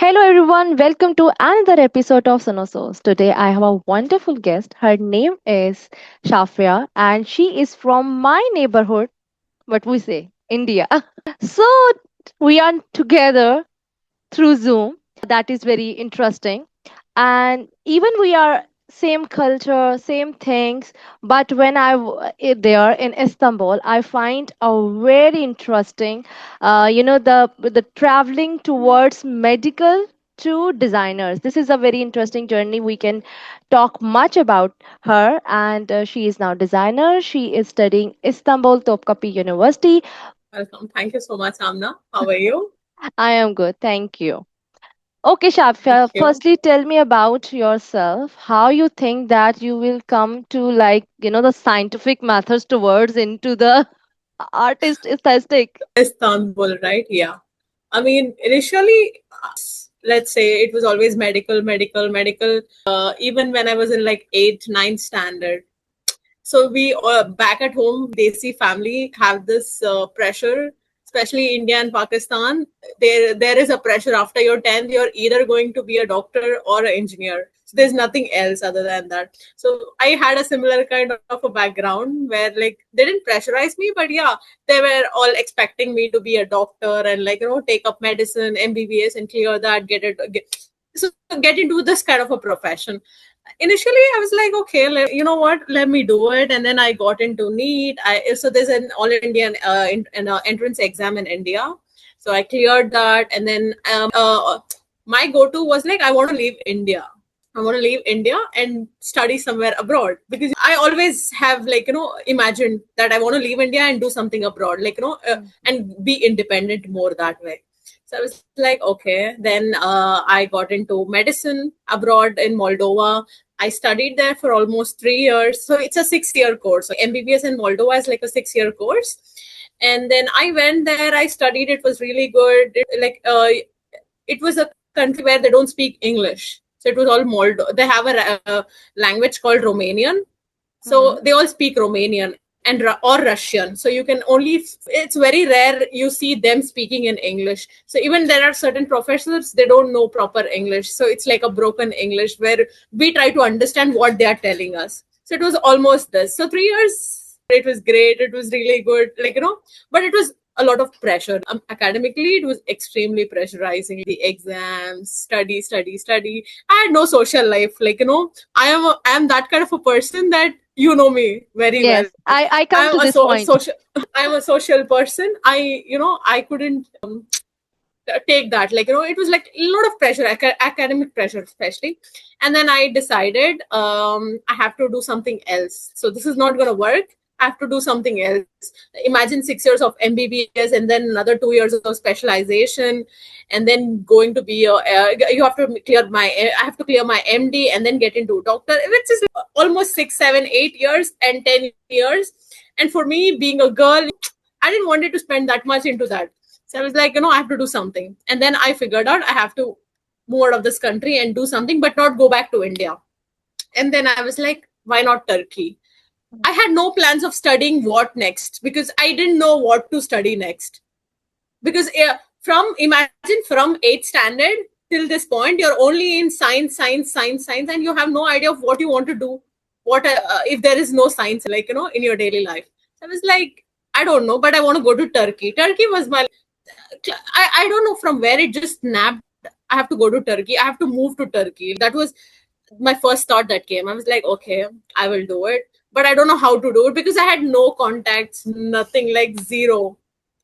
Hello everyone, welcome to another episode of Sunosoz. Today I have a wonderful guest. Her name is Shafia and she is from my neighborhood, what we say, India. So we are together through Zoom. That is very interesting. And even we are same culture, same things. But when there in Istanbul, I find a very interesting. The traveling towards medical to designers. This is a very interesting journey. We can talk much about her, and she is now designer. She is studying Istanbul Topkapi University. Welcome. Thank you so much, Amna. How are you? I am good, thank you. Okay, Thank Shafia, you. firstly tell me about yourself. How you think that you will come to the scientific methods towards into the artist aesthetic? Istanbul, right? Yeah. I mean, initially, let's say it was always medical, medical, medical. Even when I was in like eighth, ninth standard. So we back at home, Desi family have this pressure, especially India and Pakistan. There is a pressure after your 10th, you're either going to be a doctor or an engineer. So there's nothing else other than that. So I had a similar kind of a background where like they didn't pressurize me, but yeah, they were all expecting me to be a doctor and take up medicine, MBBS and clear that, so get into this kind of a profession. Initially I was like, okay, you know what, let me do it. And then I got into NEET. So there's an all Indian entrance exam in India, so I cleared that. And then my go-to was like, I want to leave India and study somewhere abroad, because I always have imagined that I want to leave India and do something abroad, and be independent more that way. So I was like, okay. Then I got into medicine abroad in Moldova. I studied there for almost 3 years. So it's a 6 year course. So MBBS in Moldova is like a 6 year course. And then I went there, I studied, it was really good. It was a country where they don't speak English. So it was all Moldo. They have a language called Romanian. Hmm. So they all speak Romanian and or Russian. So you can only, it's very rare you see them speaking in English. So even there are certain professors, they don't know proper English. So it's like a broken English where we try to understand what they are telling us. So it was almost this. So 3 years, it was great. It was really good, but it was a lot of pressure. Academically, it was extremely pressurizing. The exams, study, study, study. I had no social life. I am that kind of a person that you know me very well. Yes, I come I'm to a this point. social. I'm a social person. I couldn't take that. It was like a lot of pressure, academic pressure, especially. And then I decided I have to do something else. So this is not going to work. I have to do something else. Imagine 6 years of MBBS and then another 2 years of specialization, and then going to be you have to clear my I have to clear my MD and then get into doctor, which is almost 6, 7, 8 years and 10 years. And for me, being a girl, I didn't want it to spend that much into that. So I was like, I have to do something. And then I figured out I have to move out of this country and do something, but not go back to India. And then I was like, why not Turkey? I had no plans of studying what next, because I didn't know what to study next. Because imagine from 8th standard till this point, you're only in science, science, science, science, and you have no idea of what you want to do. What if there is no science, in your daily life? So I was like, I don't know, but I want to go to Turkey. Turkey was my I don't know from where it just snapped. I have to go to Turkey. I have to move to Turkey. That was my first thought that came. I was like, okay, I will do it. But I don't know how to do it because I had no contacts, nothing, like zero.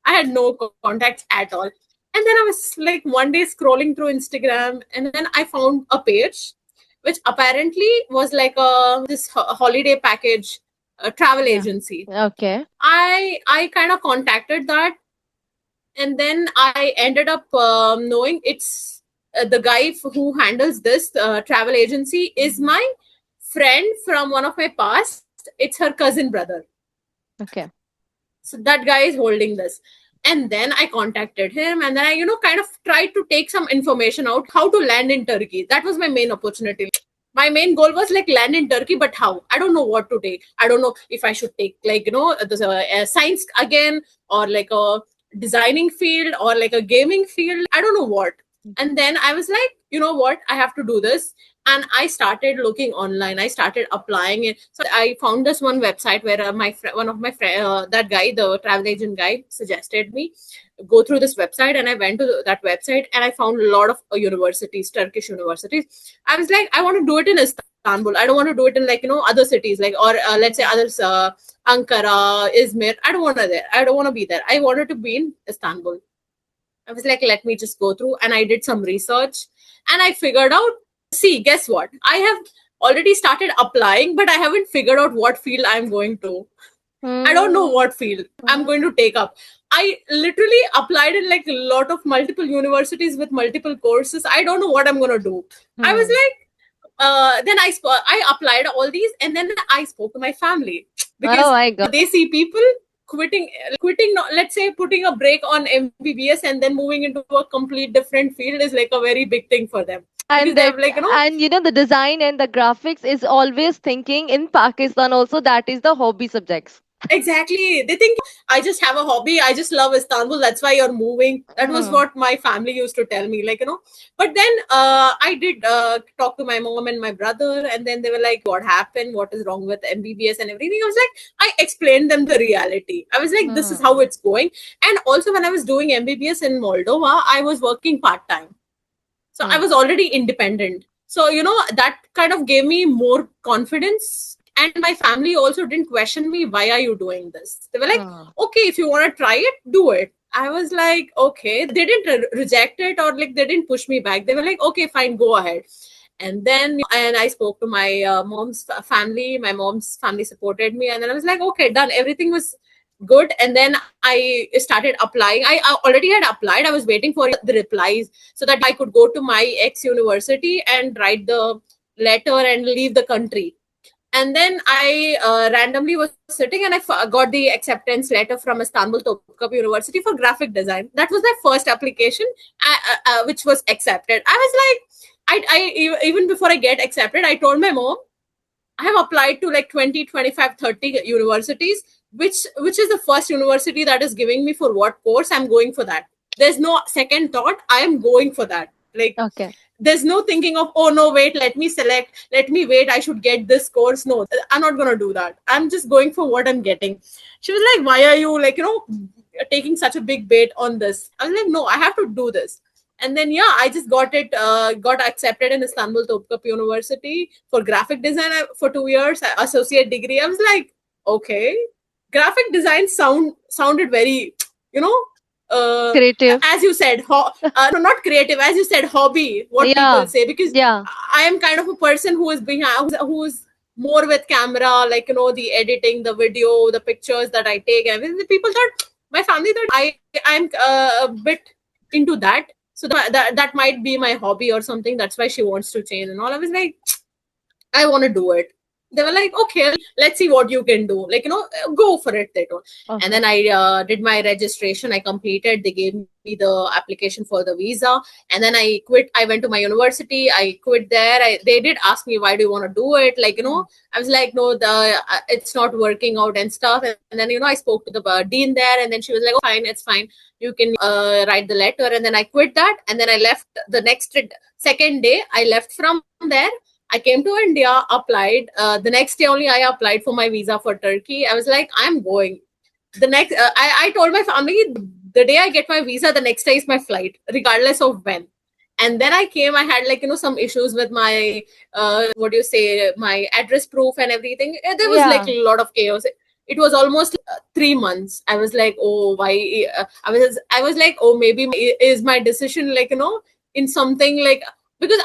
I had no contacts at all. And then I was like one day scrolling through Instagram, and then I found a page which apparently was like this holiday package travel Yeah. agency. Okay. I kind of contacted that, and then I ended up knowing it's the guy who handles this travel agency is my friend from one of my past. It's her cousin brother. Okay. So that guy is holding this. And then I contacted him, and then I, kind of tried to take some information out how to land in Turkey. That was my main opportunity. My main goal was like land in Turkey, but how? I don't know what to take. I don't know if I should take science again, or like a designing field, or like a gaming field. I don't know what. And then I was like, you know what, I have to do this. And I started looking online, I started applying it. So I found this one website where one of my friend, that guy, the travel agent guy, suggested me go through this website. And I went to that website and I found a lot of universities, Turkish universities. I was like, I want to do it in Istanbul. I don't want to do it in, like, other cities, like, or let's say others, Ankara, Izmir. I don't want to be there. I wanted to be in Istanbul. I was like, let me just go through. And I did some research and I figured out, see, guess what? I have already started applying, but I haven't figured out what field I'm going to. I don't know Hmm. what field I'm going to take up. I literally applied in like a lot of multiple universities with multiple courses. I don't know what I'm going to do. I was Hmm. like, then I applied all these, and then I spoke to my family Oh because my God. they see people quitting, let's say putting a break on MBBS and then moving into a complete different field is like a very big thing for them, because And they that, have, like, and the design and the graphics is always thinking in Pakistan also, that is the hobby subjects. exactly. They think I just have a hobby. I just love Istanbul. That's why you're moving. That was Hmm. what my family used to tell me. But then I did talk to my mom and my brother, and then they were like, "What happened? What is wrong with MBBS and everything?" I was like, I explained them the reality. I was like, "This is how Hmm. it's going." And also, when I was doing MBBS in Moldova, I was working part time, so I Hmm. was already independent. So that kind of gave me more confidence. And my family also didn't question me, why are you doing this? They were like, Hmm. okay, if you want to try it, do it. I was like, okay. They didn't reject it, or like they didn't push me back. They were like, okay, fine, go ahead. And then and I spoke to my mom's family. My mom's family supported me, and then I was like, okay, done. Everything was good. And then I started applying. I already had applied. I was waiting for the replies so that I could go to my ex university and write the letter and leave the country. And then I randomly was sitting and I got the acceptance letter from Istanbul Topkapı University for graphic design. That was my first application, which was accepted. I was like, even before I get accepted, I told my mom, I have applied to like 20, 25, 30 universities. Which is the first university that is giving me for what course? I'm going for that. There's no second thought. I am going for that. Like, Okay. there's no thinking of, oh no, wait, let me select, let me wait, I should get this course. No, I'm not gonna do that. I'm just going for what I'm getting. She was like, why are you, like, taking such a big bait on this? I was like, no, I have to do this. And then yeah, I just got accepted in Istanbul Topkapı University for graphic design for 2 years, associate degree. I was like, okay, graphic design sounded very, you know uh, Creative. as you said, no, not creative, as you said, hobby, what people Yeah. say, because Yeah. I am kind of a person who is behind, who's more with camera, like, the editing, the video, the pictures that I take, and everything. People thought, my family thought I'm a bit into that, so that might be my hobby or something. That's why she wants to change and all. I was like, I want to do it. They were like, okay, let's see what you can do. Like, go for it. They told. And Okay. then I did my registration. I completed. They gave me the application for the visa. And then I quit. I went to my university. I quit there. They did ask me, why do you want to do it? Like, Hmm. I was like, no, it's not working out and stuff. And then, I spoke to the dean there. And then she was like, oh, fine, it's fine. You can write the letter. And then I quit that. And then I left the next second day. I left from there. I came to India, applied. The next day only, I applied for my visa for Turkey. I was like, I'm going. I told my family, the day I get my visa, the next day is my flight, regardless of when. And then I came, I had, like, some issues with my, what do you say, my address proof and everything. There was like Yeah. a lot of chaos. It was almost 3 months. I was like, oh, why? I was like, oh, maybe is my decision, like, in something like, because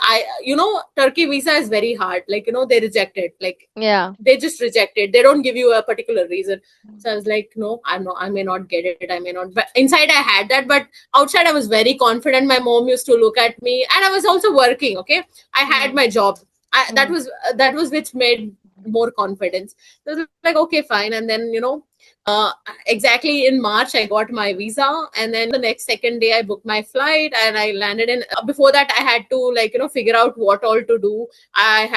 Turkey visa is very hard. Like, they reject it. Like, Yeah. they just reject it. They don't give you a particular reason. So I was like, no, I may not get it. I may not. But inside I had that, but outside I was very confident. My mom used to look at me, and I was also working. Okay, I had Hmm. my job. Hmm. That was which made more confidence. So I was like, okay, fine. And then Exactly in March, I got my visa, and then the next second day, I booked my flight and I landed in. Before that, I had to figure out what all to do. I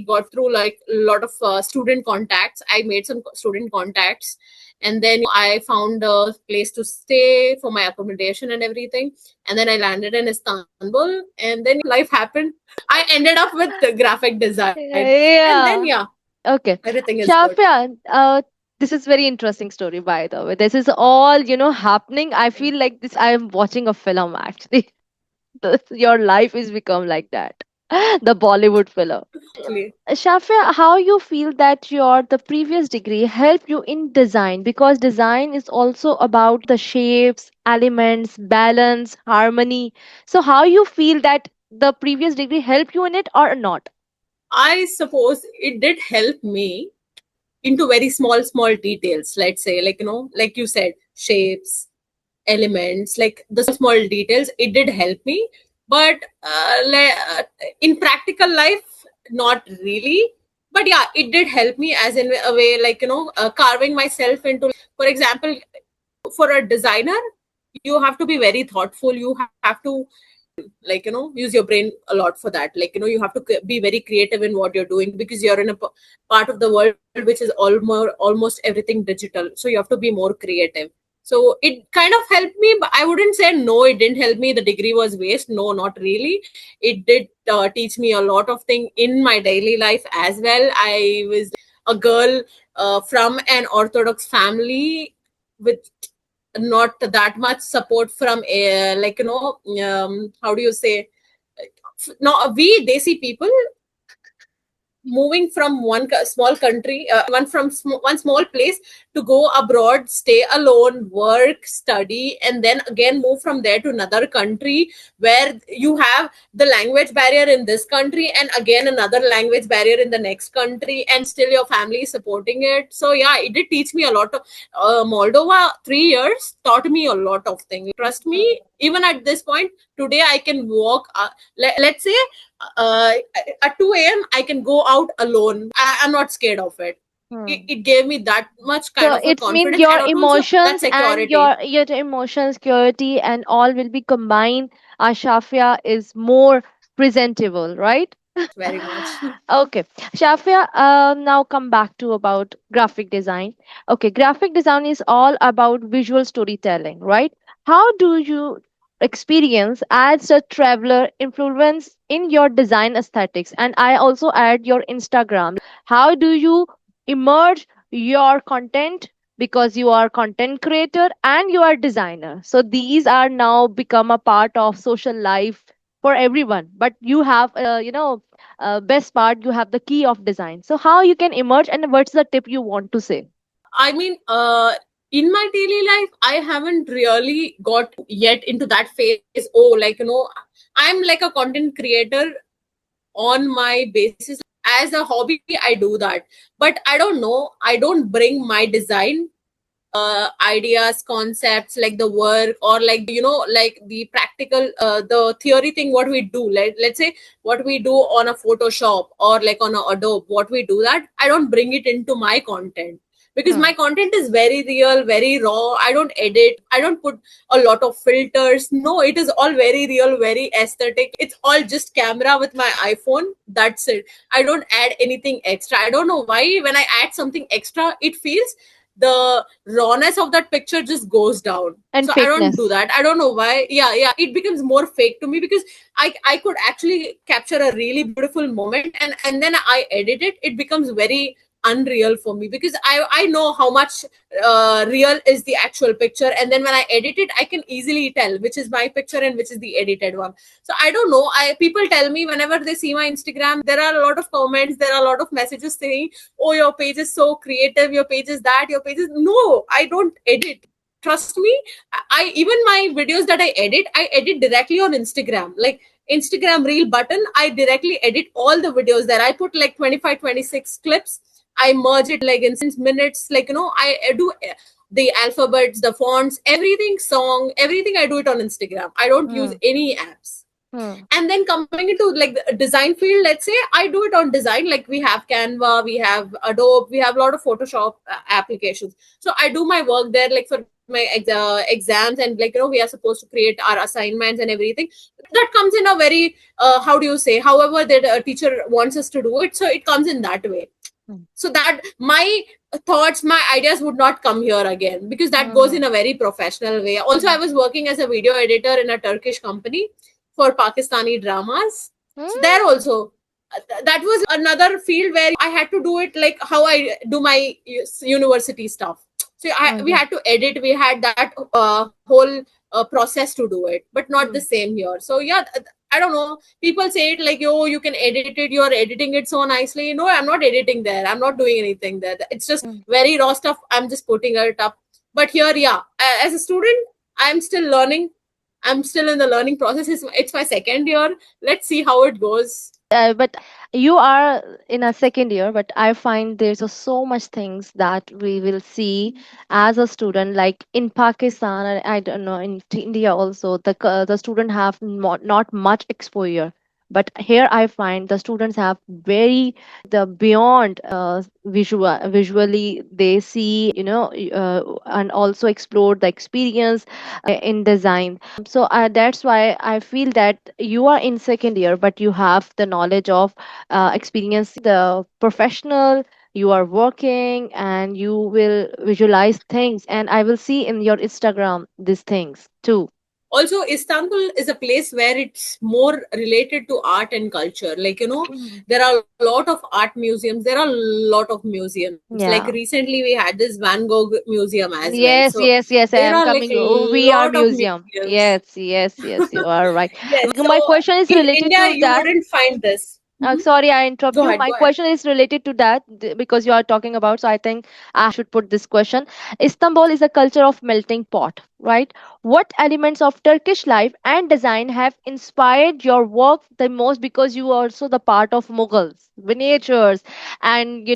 got through like a lot of student contacts. I made some student contacts, and then I found a place to stay for my accommodation and everything. And then I landed in Istanbul, and then life happened. I ended up with the graphic design, and then yeah, Yeah. Okay. everything is good. Shafia, this is very interesting story, by the way. This is all, happening. I feel like this, I am watching a film actually. Your life is become like that. The Bollywood film. Exactly. Shafia, how you feel that your the previous degree helped you in design? Because design is also about the shapes, elements, balance, harmony. So how you feel that the previous degree helped you in it or not? I suppose it did help me into very small details. Let's say, like you said, shapes, elements, like the small details. It did help me, but in practical life, not really. But yeah, it did help me as in a way, carving myself into. For example, for a designer, you have to be very thoughtful. You have to use your brain a lot for that. You have to be very creative in what you're doing, because you're in a part of the world which is almost everything digital, so you have to be more creative. So it kind of helped me, but I wouldn't say no, it didn't help me, the degree was waste. No, not really. It did teach me a lot of things in my daily life as well. I was a girl from an orthodox family with not that much support from how do you say, no, we desi people moving from one small country, one small place, to go abroad, stay alone, work, study, and then again move from there to another country where you have the language barrier in this country and again another language barrier in the next country, and still your family is supporting it. So yeah, it did teach me a lot of Moldova. 3 years taught me a lot of things. Trust me, even at this point today, I can walk. Let's say uh, at 2 a.m. I can go out alone. I'm not scared of it. Hmm. It gave me that much kind So of a it means confidence, your and also that emotions and security. your emotions, security, and all will be combined. Shafia is more presentable, right? Very much. Okay, Shafia, now come back to about graphic design. Okay, graphic design is all about visual storytelling, right? How do you experience as a traveler influence in your design aesthetics? And I also add your Instagram. How do you emerge your content, because you are content creator and you are designer? So these are now become a part of social life for everyone. But you have, best part, you have the key of design. So how you can emerge, and what's the tip you want to say? I mean, in my daily life, I haven't really got yet into that phase. Oh, I'm like a content creator on my basis. As a hobby, I do that. But I don't know, I don't bring my design ideas, concepts, like the work, or like like the practical the theory thing, what we do, let's say what we do on a Photoshop or like on a Adobe, what we do, that I don't bring it into my content, because Hmm. my content is very real, very raw. I don't edit, I don't put a lot of filters. No, it is all very real, very aesthetic. It's all just camera with my iPhone, that's it. I don't add anything extra. I don't know why when I add something extra, it feels the rawness of that picture just goes down. And So I don't do fakeness. that. I don't know why. Yeah, it becomes more fake to me, because I could actually capture a really beautiful moment, and then I edit it. It becomes very unreal for me, because I know how much real is the actual picture, and then when I edit it, I can easily tell which is my picture and which is the edited one. So I don't know. I People tell me whenever they see my Instagram, there are a lot of comments, there are a lot of messages saying, "Oh, your page is so creative. Your page is that. Your page is." No, I don't edit. Trust me. I even my videos that I edit directly on Instagram. Like Instagram reel button, I directly edit all the videos there. I put like 25, 26 clips. I merge it like in minutes. I do the alphabets, the fonts, everything, song, everything. I do it on Instagram. I don't use Hmm. any apps. Hmm. And then coming into like the design field, let's say I do it on design, like we have Canva, we have Adobe, we have a lot of Photoshop applications. So I do my work there, like for my exams, and like we are supposed to create our assignments and everything. That comes in a very how do you say, however the teacher wants us to do it, so it comes in that way. Hmm. So that my thoughts, my ideas would not come here again, because that goes Hmm. in a very professional way. Also, I Hmm. was working as a video editor in a Turkish company for Pakistani dramas. So there Hmm. also, that was another field where I had to do it like how I do my university stuff. So we Okay. had to edit, we had that whole process to do it, but not the Hmm. same here. So yeah, I don't know. People say it like, yo, you can edit it. You're editing it so nicely. No, I'm not editing there. I'm not doing anything there. It's just Hmm. very raw stuff. I'm just putting it up. But here, yeah, as a student, I'm still learning. I'm still in the learning process. It's my second year. Let's see how it goes. But you are in a second year, but I find there's so much things that we will see as a student, like in Pakistan, and I don't know, in India also, the student have not much exposure. But here I find the students have very the beyond visually they see, and also explore the experience in design. So that's why I feel that you are in second year, but you have the knowledge of experience the professional. You are working and you will visualize things, and I will see in your Instagram these things too. Also, Istanbul is a place where it's more related to art and culture. Like, Mhm. there are a lot of art museums. There are a lot of museums. Like Yeah. recently we had this Van Gogh museum as well. Yes, So yes, yes. I there am are like coming. a We are lot of museum. museums. Yes, yes, yes. You are right. Yes. My So question is in related India, to you that. wouldn't find this. Sorry, I interrupt Go you. ahead. My Go ahead. question is related to that because you are talking about. So I think I should put this question. Istanbul is a culture of melting pot, right? What elements of Turkish life and design have inspired your work the most? Because you are also the part of Mughals, miniatures, and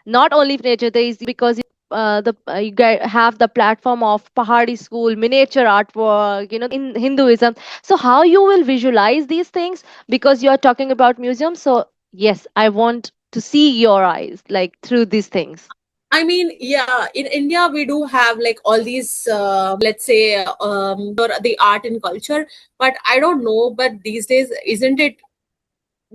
not only nature. There is because you guys have the platform of Pahadi school, miniature artwork. In Hinduism. So how you will visualize these things? Because you are talking about museums, so yes, I want to see your eyes like through these things. I mean, yeah, in India, we do have like all these, let's say, the art and culture. But I don't know, but these days, isn't it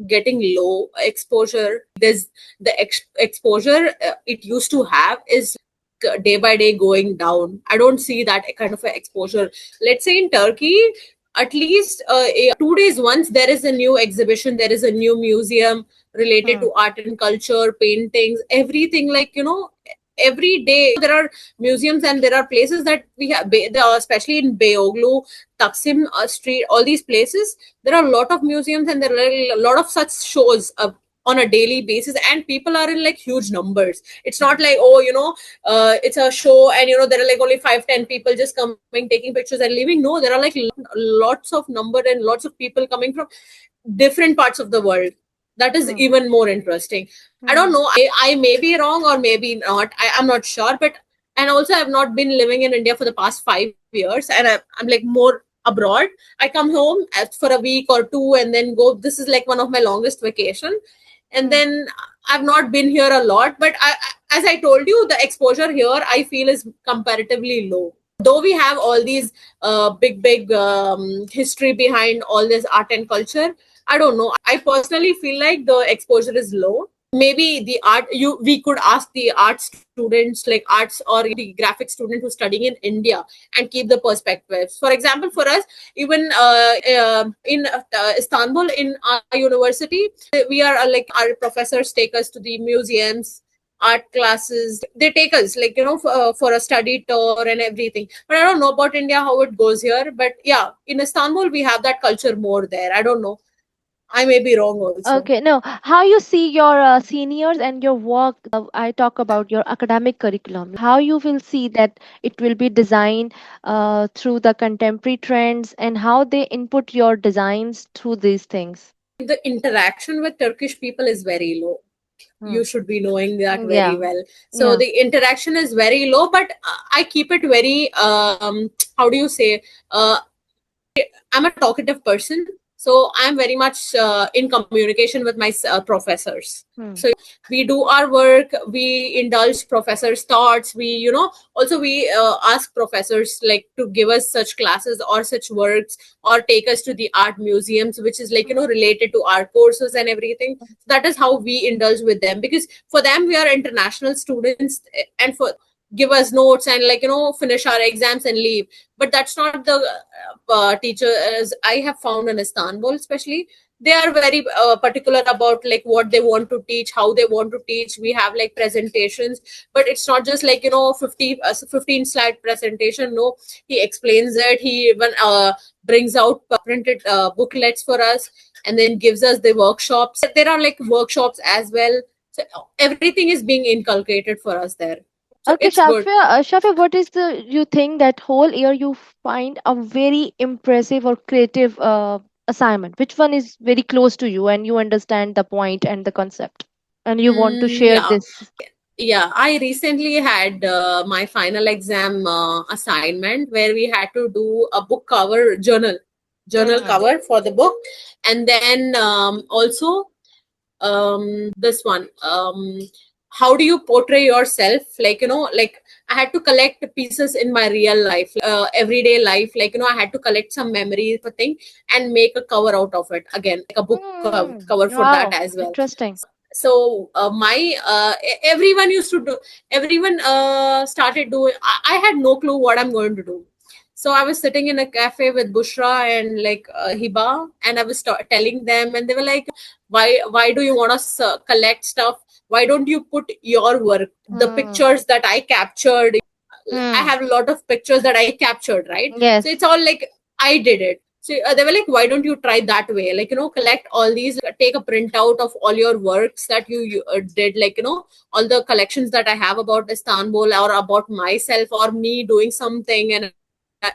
getting low exposure? There's the exposure it used to have is day by day going down. I don't see that kind of a exposure. Let's say in Turkey, at least 2 days once there is a new exhibition, there is a new museum related Hmm. to art and culture, paintings, everything. Like, every day there are museums, and there are places that we have, especially in Beoglu, Taksim Street, all these places. There are a lot of museums, and there are a lot of such shows on a daily basis, and people are in like huge numbers. It's not like, oh, it's a show, and there are like only 5-10 people just coming, taking pictures and leaving. No, there are like lots of number and lots of people coming from different parts of the world. That is Hmm. even more interesting. I don't Hmm. know. I may be wrong or maybe not. I'm not sure. But and also I've not been living in India for the past 5 years, and I'm like more abroad. I come home for a week or two and then go. This is like one of my longest vacation, and Hmm. then I've not been here a lot. But as I told you, the exposure here I feel is comparatively low. Though we have all these big history behind all this art and culture, I don't know. I personally feel like the exposure is low. Maybe the art, we could ask the art students, like arts or the graphic student who's studying in India, and keep the perspectives. For example, for us, even in Istanbul, in our university, we are like, our professors take us to the museums, art classes. They take us like, for a study tour and everything. But I don't know about India, how it goes here. But yeah, in Istanbul we have that culture more there. I don't know, I may be wrong also. Okay, no, how you see your seniors and your work? I talk about your academic curriculum. How you will see that it will be designed through the contemporary trends, and how they input your designs through these things. The interaction with Turkish people is very low. Hmm. You should be knowing that very Yeah, well. So yeah. the interaction is very low, but I keep it very how do you say, I'm a talkative person. So I'm very much in communication with my professors. Hmm. So we do our work, we indulge professors thoughts, we, also we ask professors like to give us such classes or such works, or take us to the art museums, which is like, related to our courses and everything. So that is how we indulge with them, because for them we are international students, and for give us notes and like, finish our exams and leave. But that's not the teachers I have found in Istanbul, especially. They are very particular about like what they want to teach, how they want to teach. We have like presentations, but it's not just like, 15 slide presentation. No, he explains it. He even brings out printed booklets for us, and then gives us the workshops. There are like workshops as well. So everything is being inculcated for us there. So Okay, it's good. Shafia, what is the you think that whole year you find a very impressive or creative assignment? Which one is very close to you and you understand the point and the concept, and you want to share Yeah. this? Yeah, I recently had my final exam assignment where we had to do a book cover journal Hmm. cover for the book. And then also this one, how do you portray yourself, like, like I had to collect pieces in my real life, everyday life, like, I had to collect some memories of a thing and make a cover out of it, again like a book Hmm. cover for that Wow, as well. interesting. So my everyone used to do, everyone started doing. I had no clue what I'm going to do. So I was sitting in a cafe with Bushra and like Hiba, and I was telling them, and they were like, why do you want us collect stuff? Why don't you put your work, the Hmm. pictures that I captured? I Hmm. have a lot of pictures that I captured, right? So Yes. it's all like I did it. So they were like, why don't you try that way? Like, collect all these, take a printout of all your works that you did, like, all the collections that I have about Istanbul or about myself or me doing something and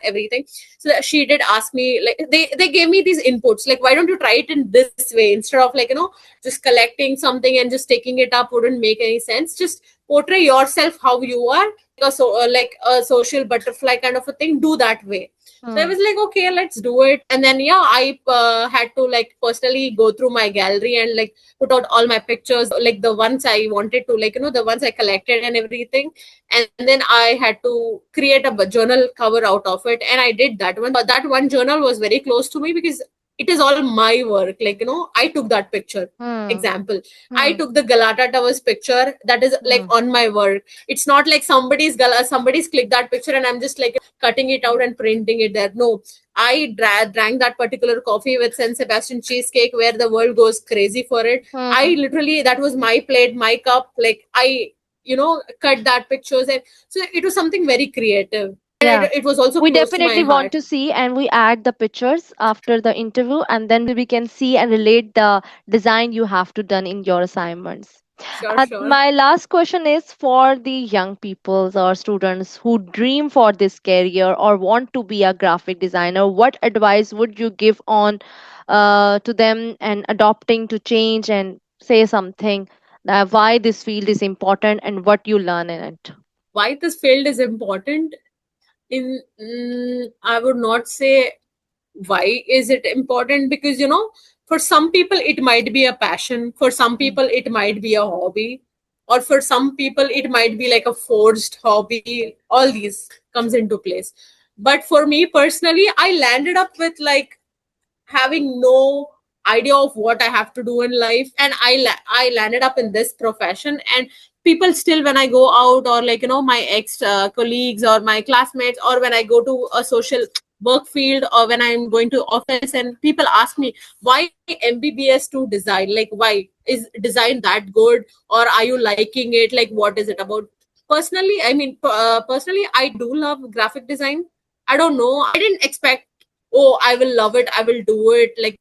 everything. So that she did ask me, like, they gave me these inputs, like, why don't you try it in this way instead of like, just collecting something and just taking it up wouldn't make any sense. Just portray yourself how you are, like a social butterfly kind of a thing. Do that way. So I Hmm. was like, okay, let's do it. And then, yeah, I had to like personally go through my gallery and like put out all my pictures, like the ones I wanted to, like, the ones I collected and everything. And then I had to create a journal cover out of it. And I did that one. That one journal was very close to me because it is all my work. Like, I took that picture. Hmm. Example, I Hmm. took the Galata Towers picture that is like Hmm. on my work. It's not like somebody's clicked that picture and I'm just like, cutting it out and printing it there. No, I drank that particular coffee with San Sebastian cheesecake where the world goes crazy for it. I Hmm. literally, that was my plate, my cup. Like I, cut that pictures, and so it was something very creative, and Yeah. it was also We close to my definitely want heart. to see, and we add the pictures after the interview, and then we can see and relate the design you have to done in your assignments. Sure, sure. My last question is for the young peoples or students who dream for this career or want to be a graphic designer. What advice would you give on to them and adopting to change, and say something that why this field is important and what you learn in it? Why this field is important? In I would not say why is it important, because for some people it might be a passion, for some Mm. people it might be a hobby, or for some people it might be like a forced hobby. All these comes into place. But for me personally, I landed up with like having no idea of what I have to do in life, and I landed up in this profession. And people still, when I go out, or like, my ex colleagues or my classmates, or when I go to a social work field, or when I'm going to office, and people ask me, why MBBS to design? Like, why is design that good, or are you liking it? Like, what is it about? Personally, I mean, personally, I do love graphic design. I don't know, I didn't expect, oh, I will love it, I will do it, like,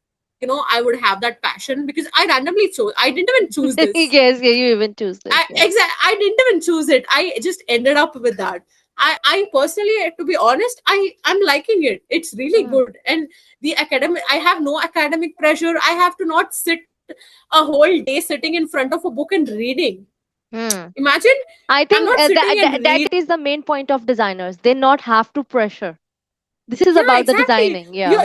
I would have that passion, because I randomly chose. I didn't even choose this. Yes, yeah, you even choose this. Yes. I didn't even choose it. I just ended up with that. I personally, to be honest, I'm liking it. It's really Mm. good. And the academic, I have no academic pressure. I have to not sit a whole day sitting in front of a book and reading. Hmm. Imagine, I I'm think not sitting and that reading. is the main point of designers. They not have to pressure. This is Yeah, about the exactly. designing. Yeah.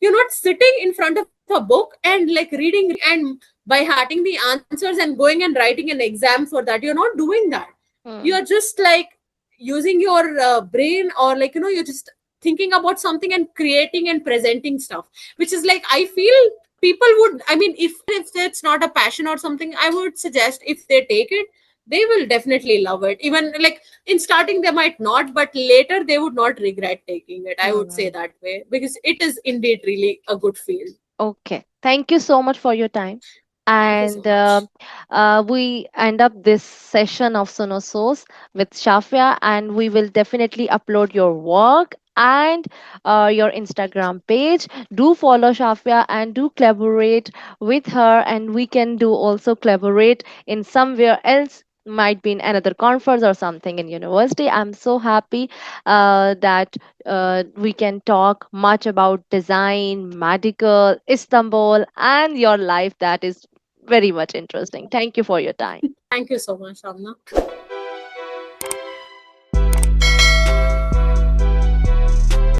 You're not sitting in front of a book and like reading and by hearting the answers and going and writing an exam for that. You're not doing that. Hmm. You're just like using your brain, or like you're just thinking about something and creating and presenting stuff, which is like, I feel people would, I mean, if it's not a passion or something, I would suggest if they take it, they will definitely love it. Even like in starting they might not, but later they would not regret taking it, I would say Hmm. that way, because it is indeed really a good field. Okay. Thank you so much for your time. Thank you so And much. we end up this session of Sunosoz with Shafia, and we will definitely upload your work and your Instagram page. Do follow Shafia and do collaborate with her, and we can do also collaborate in somewhere else. Might be in another conference or something in university. I'm so happy that we can talk much about design, medical, Istanbul, and your life. That is very much interesting. Thank you for your time. Thank you so much, Amna.